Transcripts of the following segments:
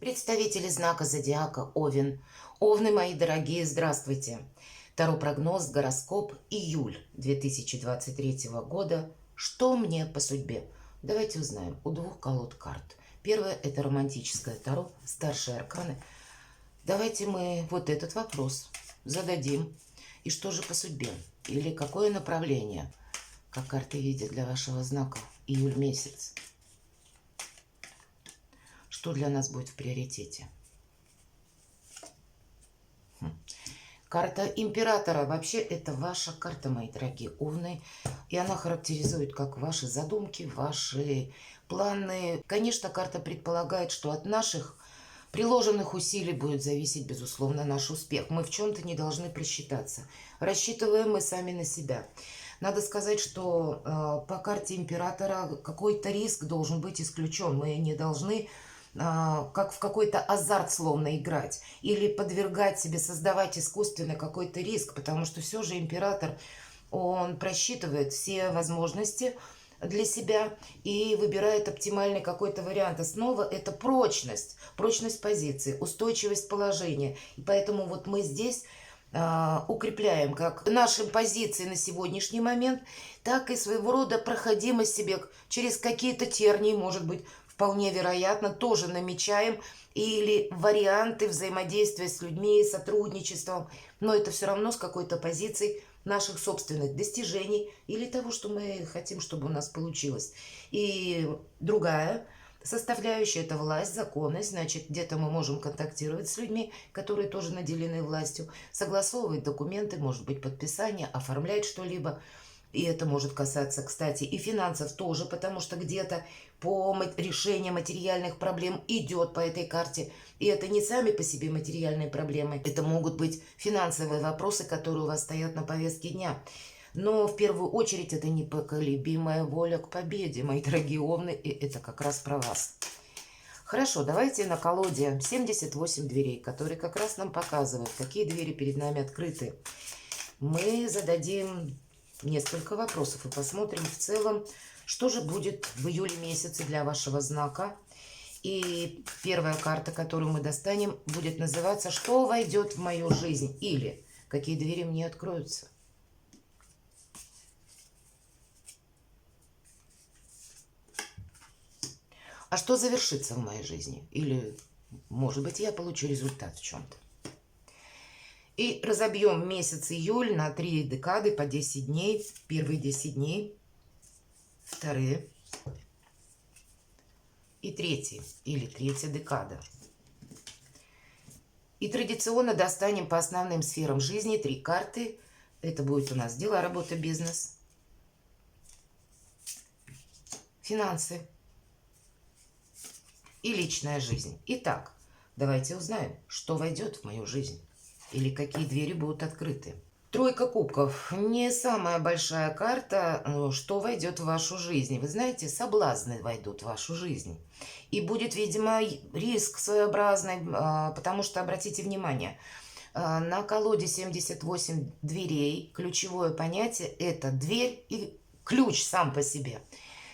Представители знака зодиака Овен. Овны, мои дорогие, здравствуйте. Таро-прогноз, гороскоп, июль 2023 года. Что мне по судьбе? Давайте узнаем у двух колод карт. Первое – это романтическое таро, старшие арканы. Давайте мы вот этот вопрос зададим. И что же по судьбе? Или какое направление, как карты видят для вашего знака, июль месяц? Что для нас будет в приоритете? Карта императора. Вообще это ваша карта, мои дорогие овны. И она характеризует как ваши задумки, ваши планы. Конечно, карта предполагает, что от наших приложенных усилий будет зависеть, безусловно, наш успех. Мы в чем-то не должны просчитаться. Рассчитываем мы сами на себя. Надо сказать, что по карте императора какой-то риск должен быть исключен. Мы не должны как в какой-то азарт словно играть или подвергать себе, создавать искусственно какой-то риск, потому что все же император, он просчитывает все возможности для себя и выбирает оптимальный какой-то вариант. Основа – это прочность, прочность позиции, устойчивость положения. И поэтому вот мы здесь укрепляем как наши позиции на сегодняшний момент, так и своего рода проходимость себе через какие-то тернии, может быть, вполне вероятно, тоже намечаем, или варианты взаимодействия с людьми, сотрудничеством, но это все равно с какой-то позицией наших собственных достижений или того, что мы хотим, чтобы у нас получилось. И другая составляющая – это власть, законность. Значит, где-то мы можем контактировать с людьми, которые тоже наделены властью, согласовывать документы, может быть, подписание, оформлять что-либо. И это может касаться, кстати, и финансов тоже, потому что где-то по решению материальных проблем идет по этой карте. И это не сами по себе материальные проблемы, это могут быть финансовые вопросы, которые у вас стоят на повестке дня. Но в первую очередь это непоколебимая воля к победе, мои дорогие овны, и это как раз про вас. Хорошо, давайте на колоде 78 дверей, которые как раз нам показывают, какие двери перед нами открыты. Мы зададим несколько вопросов и посмотрим в целом, что же будет в июле месяце для вашего знака. И первая карта, которую мы достанем, будет называться «Что войдет в мою жизнь?» или «Какие двери мне откроются?». А что завершится в моей жизни? Или, может быть, я получу результат в чем-то. И разобьем месяц июль на 3 декады по 10 дней. Первые 10 дней, вторые и третий, или третья декада. И традиционно достанем по основным сферам жизни 3 карты. Это будет у нас дела, работа, бизнес, финансы и личная жизнь. Итак, давайте узнаем, что войдет в мою жизнь. Или какие двери будут открыты. Тройка кубков. Не самая большая карта, что войдет в вашу жизнь. Вы знаете, соблазны войдут в вашу жизнь. И будет, видимо, риск своеобразный, потому что, обратите внимание, на колоде 78 дверей ключевое понятие – это дверь и ключ сам по себе.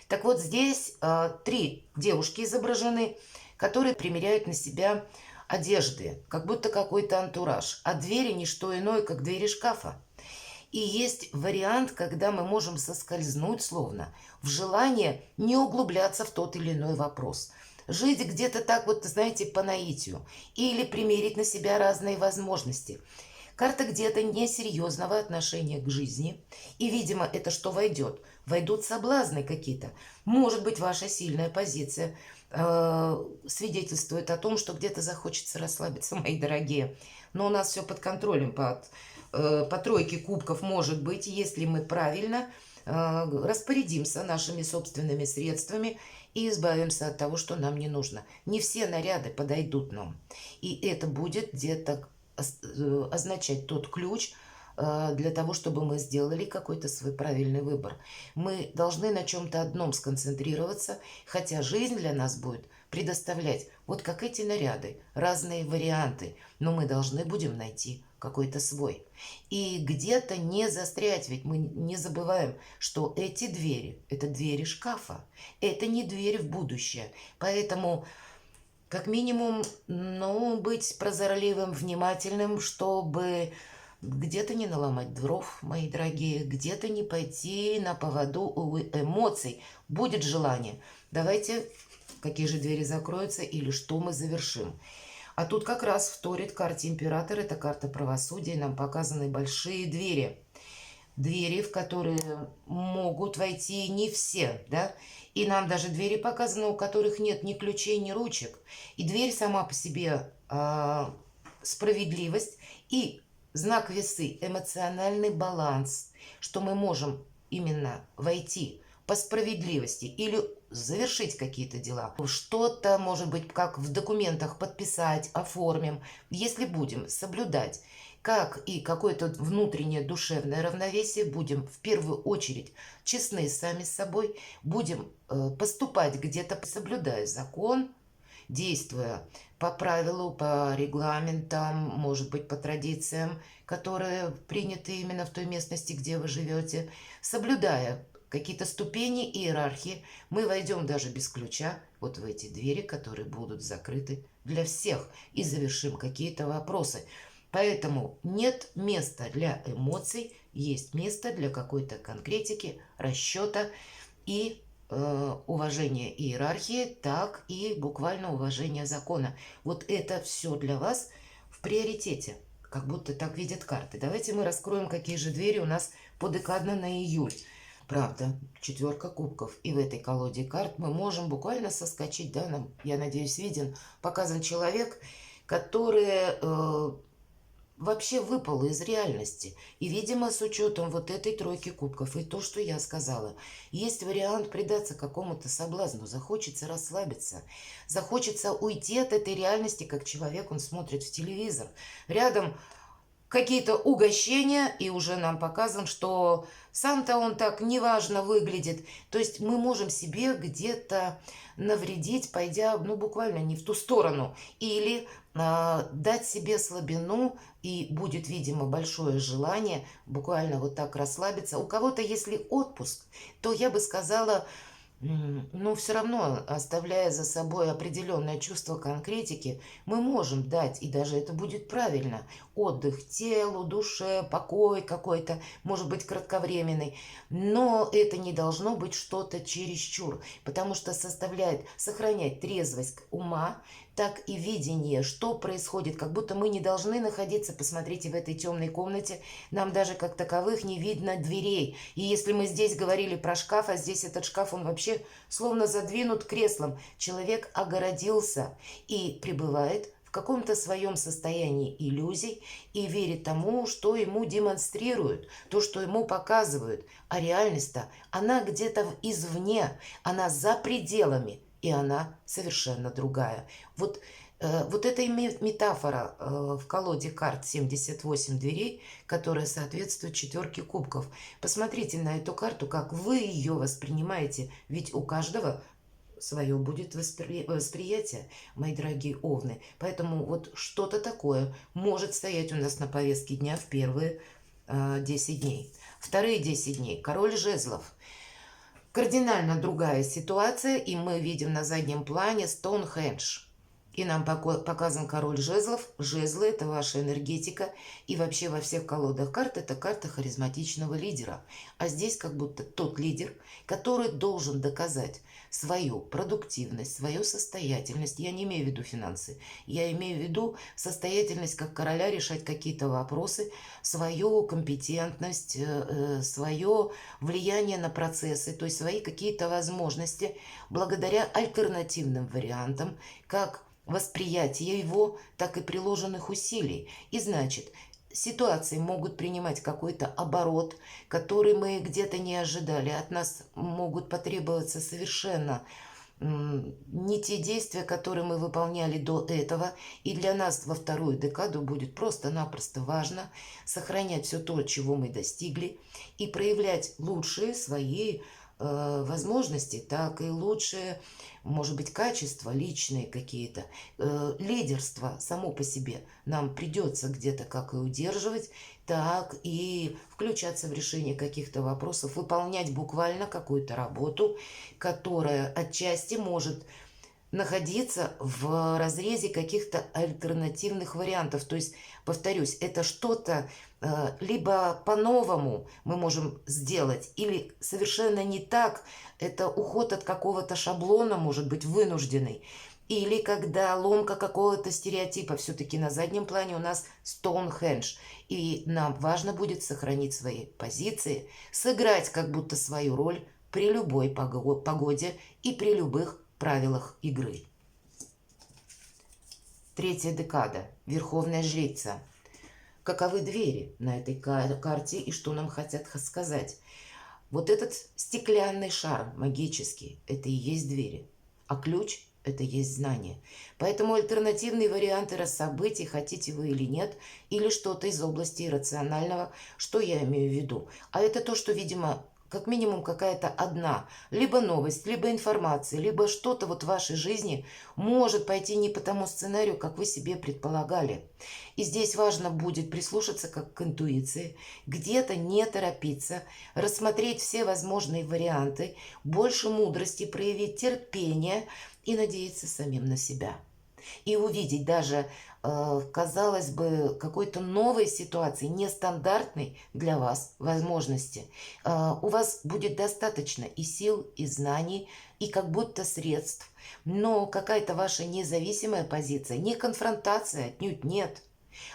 Так вот, здесь 3 девушки изображены, которые примеряют на себя одежды, как будто какой-то антураж. А двери не что иное, как двери шкафа. И есть вариант, когда мы можем соскользнуть словно в желание не углубляться в тот или иной вопрос. Жить где-то так вот, знаете, по наитию. Или примерить на себя разные возможности. Карта где-то несерьезного отношения к жизни. И, видимо, это что войдет? Войдут соблазны какие-то. Может быть, ваша сильная позиция свидетельствует о том, что где-то захочется расслабиться, мои дорогие. Но у нас все под контролем. По тройке кубков может быть, если мы правильно распорядимся нашими собственными средствами и избавимся от того, что нам не нужно. Не все наряды подойдут нам. И это будет где-то означать тот ключ для того, чтобы мы сделали какой-то свой правильный выбор. Мы должны на чем-то одном сконцентрироваться, хотя жизнь для нас будет предоставлять, вот как эти наряды, разные варианты, но мы должны будем найти какой-то свой. И где-то не застрять, ведь мы не забываем, что эти двери – это двери шкафа, это не двери в будущее. Поэтому Как минимум, ну, быть прозорливым, внимательным, чтобы где-то не наломать дров, мои дорогие, где-то не пойти на поводу у эмоций. Будет желание. Давайте, какие же двери закроются или что мы завершим. А тут как раз вторит карте император, это карта правосудия, нам показаны большие двери. Двери, в которые могут войти не все, да, и нам даже двери показаны, у которых нет ни ключей, ни ручек. И дверь сама по себе справедливость и знак весы, эмоциональный баланс, что мы можем именно войти по справедливости или завершить какие-то дела. Что-то, может быть, как в документах подписать, оформим, если будем соблюдать как и какое-то внутреннее душевное равновесие, будем в первую очередь честны сами с собой, будем поступать где-то, соблюдая закон, действуя по правилу, по регламентам, может быть, по традициям, которые приняты именно в той местности, где вы живете, соблюдая какие-то ступени иерархии, мы войдем даже без ключа вот в эти двери, которые будут закрыты для всех, и завершим какие-то вопросы. Поэтому нет места для эмоций, есть место для какой-то конкретики, расчета и уважения иерархии, так и буквально уважения закона. Вот это все для вас в приоритете, как будто так видят карты. Давайте мы раскроем, какие же двери у нас подекадно на июль. Правда, четверка кубков. И в этой колоде карт мы можем буквально соскочить, да, нам, я надеюсь, виден, показан человек, который вообще выпало из реальности. И, видимо, с учетом вот этой тройки кубков и то, что я сказала, есть вариант предаться какому-то соблазну, захочется расслабиться, захочется уйти от этой реальности, как человек, он смотрит в телевизор. Рядом какие-то угощения, и уже нам показан, что сам-то он так неважно выглядит. То есть мы можем себе где-то навредить, пойдя, ну, буквально не в ту сторону. Или дать себе слабину, и будет, видимо, большое желание буквально вот так расслабиться. У кого-то, если отпуск, то я бы сказала, но все равно, оставляя за собой определенное чувство конкретики, мы можем дать, и даже это будет правильно, отдых телу, душе, покой какой-то, может быть, кратковременный, но это не должно быть что-то чересчур, потому что сохранять трезвость ума, так и видение, что происходит, как будто мы не должны находиться, посмотрите, в этой темной комнате, нам даже как таковых не видно дверей. И если мы здесь говорили про шкаф, а здесь этот шкаф, он вообще словно задвинут креслом. Человек огородился и пребывает в каком-то своем состоянии иллюзий и верит тому, что ему демонстрируют, то, что ему показывают. А реальность-то, она где-то извне, она за пределами. И она совершенно другая. Вот эта метафора в колоде карт 78 дверей, которая соответствует четверке кубков. Посмотрите на эту карту, как вы ее воспринимаете, ведь у каждого свое будет восприятие, мои дорогие овны. Поэтому вот что-то такое может стоять у нас на повестке дня в первые 10 дней. Вторые 10 дней. Король жезлов. Кардинально другая ситуация, и мы видим на заднем плане Стоунхендж. И нам показан король жезлов. Жезлы – это ваша энергетика. И вообще во всех колодах карт это карта харизматичного лидера. А здесь как будто тот лидер, который должен доказать свою продуктивность, свою состоятельность. Я не имею в виду финансы. Я имею в виду состоятельность как короля решать какие-то вопросы, свою компетентность, свое влияние на процессы, то есть свои какие-то возможности благодаря альтернативным вариантам, как восприятия его, так и приложенных усилий. И значит, ситуации могут принимать какой-то оборот, который мы где-то не ожидали. От нас могут потребоваться совершенно не те действия, которые мы выполняли до этого. И для нас во вторую декаду будет просто-напросто важно сохранять все то, чего мы достигли, и проявлять лучшие свои возможности, так и лучшие, может быть, качества личные какие-то. Лидерство само по себе нам придется где-то как и удерживать, так и включаться в решение каких-то вопросов, выполнять буквально какую-то работу, которая отчасти может находиться в разрезе каких-то альтернативных вариантов. То есть, повторюсь, это что-то либо по-новому мы можем сделать, или совершенно не так. Это уход от какого-то шаблона, может быть, вынужденный. Или когда ломка какого-то стереотипа, все-таки на заднем плане у нас Стоунхендж. И нам важно будет сохранить свои позиции, сыграть как будто свою роль при любой погоде и при любых правилах игры. Третья декада. Верховная жрица. Каковы двери на этой карте и что нам хотят сказать? Вот этот стеклянный шар магический, это и есть двери. А ключ – это есть знание. Поэтому альтернативные варианты событий, хотите вы или нет, или что-то из области иррационального, что я имею в виду. А это то, что, видимо, как минимум какая-то одна, либо новость, либо информация, либо что-то вот в вашей жизни может пойти не по тому сценарию, как вы себе предполагали. И здесь важно будет прислушаться как к интуиции, где-то не торопиться, рассмотреть все возможные варианты, больше мудрости, проявить терпение и надеяться самим на себя. И увидеть даже, казалось бы, какой-то новой ситуации, нестандартной для вас возможности. У вас будет достаточно и сил, и знаний, и как будто средств. Но какая-то ваша независимая позиция, не конфронтация, отнюдь нет.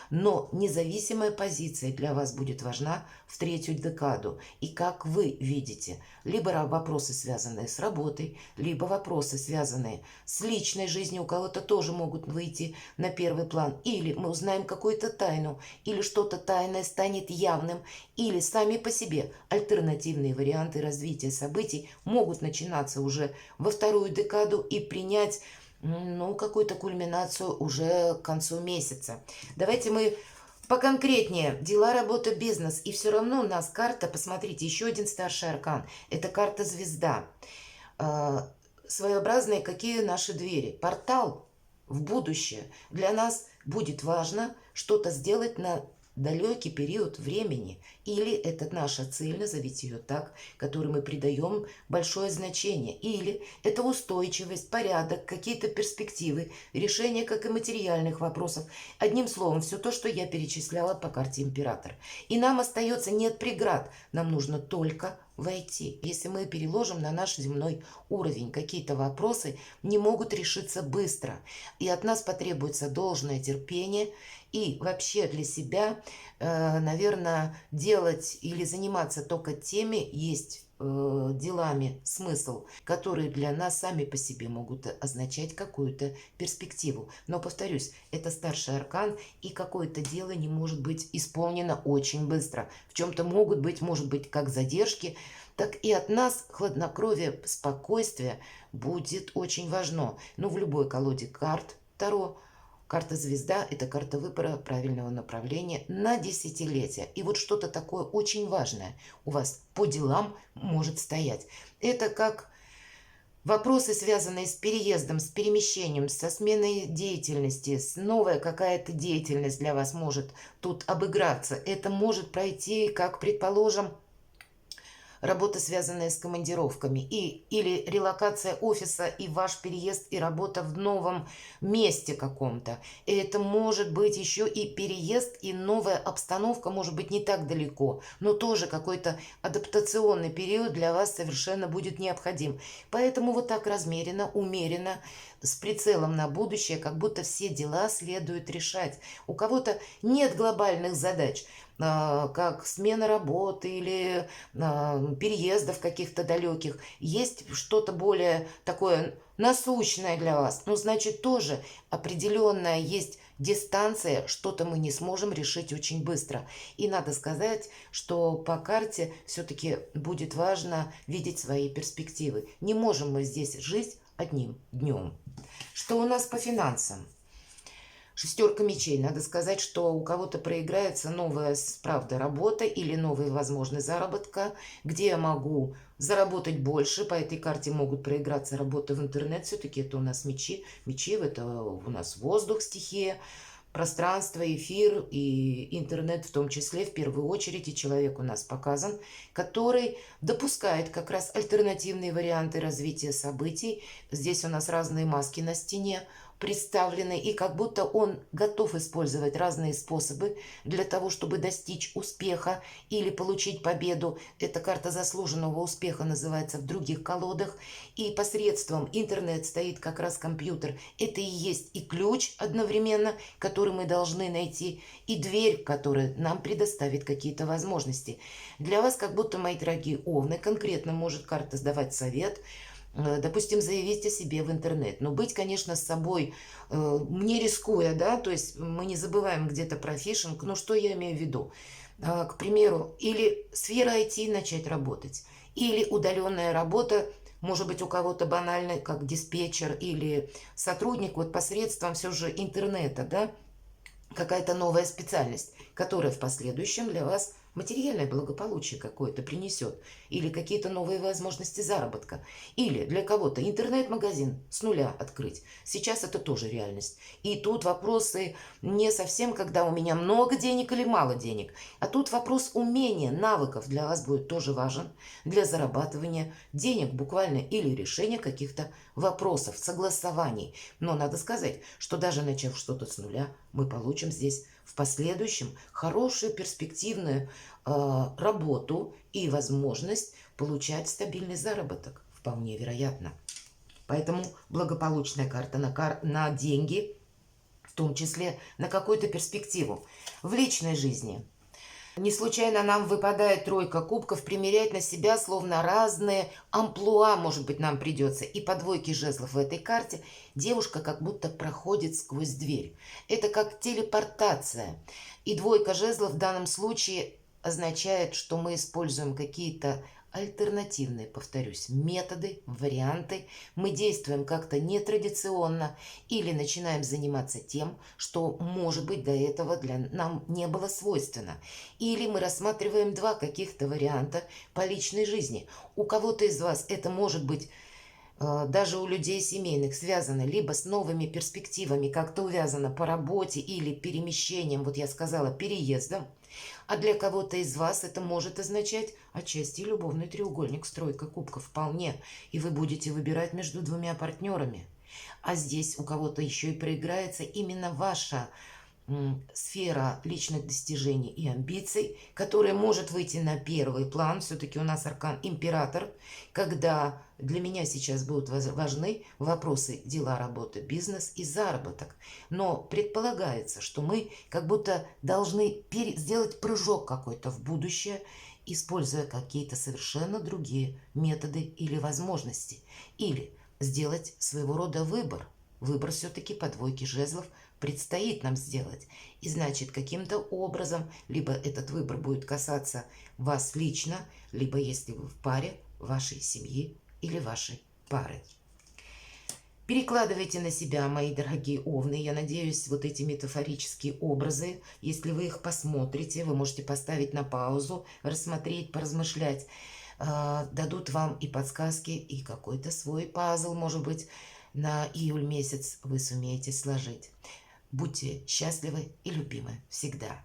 Но независимая позиция для вас будет важна в третью декаду. И как вы видите, либо вопросы, связанные с работой, либо вопросы, связанные с личной жизнью, у кого-то тоже могут выйти на первый план. Или мы узнаем какую-то тайну, или что-то тайное станет явным, или сами по себе альтернативные варианты развития событий могут начинаться уже во вторую декаду и принять какую-то кульминацию уже к концу месяца. Давайте мы поконкретнее. Дела, работа, бизнес. И все равно у нас карта, посмотрите, еще один старший аркан. Это карта звезда. Своеобразные какие наши двери. Портал в будущее. Для нас будет важно что-то сделать на далекий период времени. Или это наша цель, назовите ее так, которой мы придаем большое значение. Или это устойчивость, порядок, какие-то перспективы, решение как и материальных вопросов. Одним словом, все то, что я перечисляла по карте император. И нам остается нет преград. Нам нужно только войти. Если мы переложим на наш земной уровень, какие-то вопросы не могут решиться быстро. И от нас потребуется должное терпение. И вообще для себя, наверное, делать или заниматься только теми есть делами смысл, которые для нас сами по себе могут означать какую-то перспективу. Но, повторюсь, это старший аркан, и какое-то дело не может быть исполнено очень быстро. В чем-то могут быть, может быть, как задержки, так и от нас хладнокровие, спокойствие будет очень важно. Но в любой колоде карт Таро карта звезда – это карта выбора правильного направления на десятилетия. И вот что-то такое очень важное у вас по делам может стоять. Это как вопросы, связанные с переездом, с перемещением, со сменой деятельности, с новая какая-то деятельность для вас может тут обыграться. Это может пройти, как, предположим, работа, связанная с командировками, или релокация офиса и ваш переезд и работа в новом месте каком-то. Это может быть еще и переезд, и новая обстановка, может быть, не так далеко, но тоже какой-то адаптационный период для вас совершенно будет необходим. Поэтому вот так размеренно, умеренно, с прицелом на будущее, как будто все дела следует решать. У кого-то нет глобальных задач, как смена работы или переездов каких-то далеких. Есть что-то более такое насущное для вас. Ну, значит, тоже определенная есть дистанция, что-то мы не сможем решить очень быстро. И надо сказать, что по карте все-таки будет важно видеть свои перспективы. Не можем мы здесь жить одним днем. Что у нас по финансам? Шестерка мечей. Надо сказать, что у кого-то проиграется новая, правда, работа или новая возможность заработка, где я могу заработать больше. По этой карте могут проиграться работы в интернет. Все-таки это у нас мечи. Мечи – это у нас воздух, стихия. пространство, эфир и интернет в том числе, в первую очередь, и человек у нас показан, который допускает как раз альтернативные варианты развития событий. Здесь у нас разные маски на стене представлены, и как будто он готов использовать разные способы для того, чтобы достичь успеха или получить победу. Эта карта заслуженного успеха называется в других колодах. И посредством интернет стоит как раз компьютер. Это и есть и ключ одновременно, который мы должны найти, и дверь, которая нам предоставит какие-то возможности. Для вас, как будто, мои дорогие овны, конкретно может карта сдавать совет. Допустим, заявить о себе в интернет. Но быть, конечно, с собой, не рискуя, да, то есть мы не забываем где-то про фишинг. Но что я имею в виду? К примеру, или сфера IT начать работать, или удаленная работа, может быть, у кого-то банальная, как диспетчер или сотрудник, вот посредством все же интернета, да, какая-то новая специальность, которая в последующем для вас материальное благополучие какое-то принесет, или какие-то новые возможности заработка, или для кого-то интернет-магазин с нуля открыть. Сейчас это тоже реальность. И тут вопросы не совсем, когда у меня много денег или мало денег, а тут вопрос умения, навыков для вас будет тоже важен для зарабатывания денег буквально или решения каких-то вопросов, согласований. Но надо сказать, что даже начав что-то с нуля, мы получим здесь в последующем хорошую перспективную работу и возможность получать стабильный заработок. Вполне вероятно. Поэтому благополучная карта на деньги, в том числе на какую-то перспективу. В личной жизни не случайно нам выпадает тройка кубков, примерять на себя словно разные амплуа, может быть, нам придется. И по двойке жезлов в этой карте девушка как будто проходит сквозь дверь. Это как телепортация. И двойка жезлов в данном случае означает, что мы используем какие-то альтернативные, повторюсь, методы, варианты. Мы действуем как-то нетрадиционно или начинаем заниматься тем, что, может быть, до этого для нам не было свойственно. Или мы рассматриваем два каких-то варианта по личной жизни. У кого-то из вас это может быть даже у людей семейных связано либо с новыми перспективами, как-то увязано по работе или перемещением, вот я сказала, переездом. А для кого-то из вас это может означать отчасти любовный треугольник с тройкой кубков вполне, и вы будете выбирать между двумя партнерами. А здесь у кого-то еще и проиграется именно ваша сфера личных достижений и амбиций, которая может выйти на первый план. Все-таки у нас аркан император, когда для меня сейчас будут важны вопросы дела, работы, бизнес и заработок. Но предполагается, что мы как будто должны сделать прыжок какой-то в будущее, используя какие-то совершенно другие методы или возможности. Или сделать своего рода выбор. Выбор все-таки по двойке жезлов предстоит нам сделать. И значит, каким-то образом, либо этот выбор будет касаться вас лично, либо, если вы в паре, вашей семьи или вашей пары. Перекладывайте на себя, мои дорогие овны. Я надеюсь, вот эти метафорические образы, если вы их посмотрите, вы можете поставить на паузу, рассмотреть, поразмышлять, дадут вам и подсказки, и какой-то свой пазл, может быть, на июль месяц вы сумеете сложить. Будьте счастливы и любимы всегда.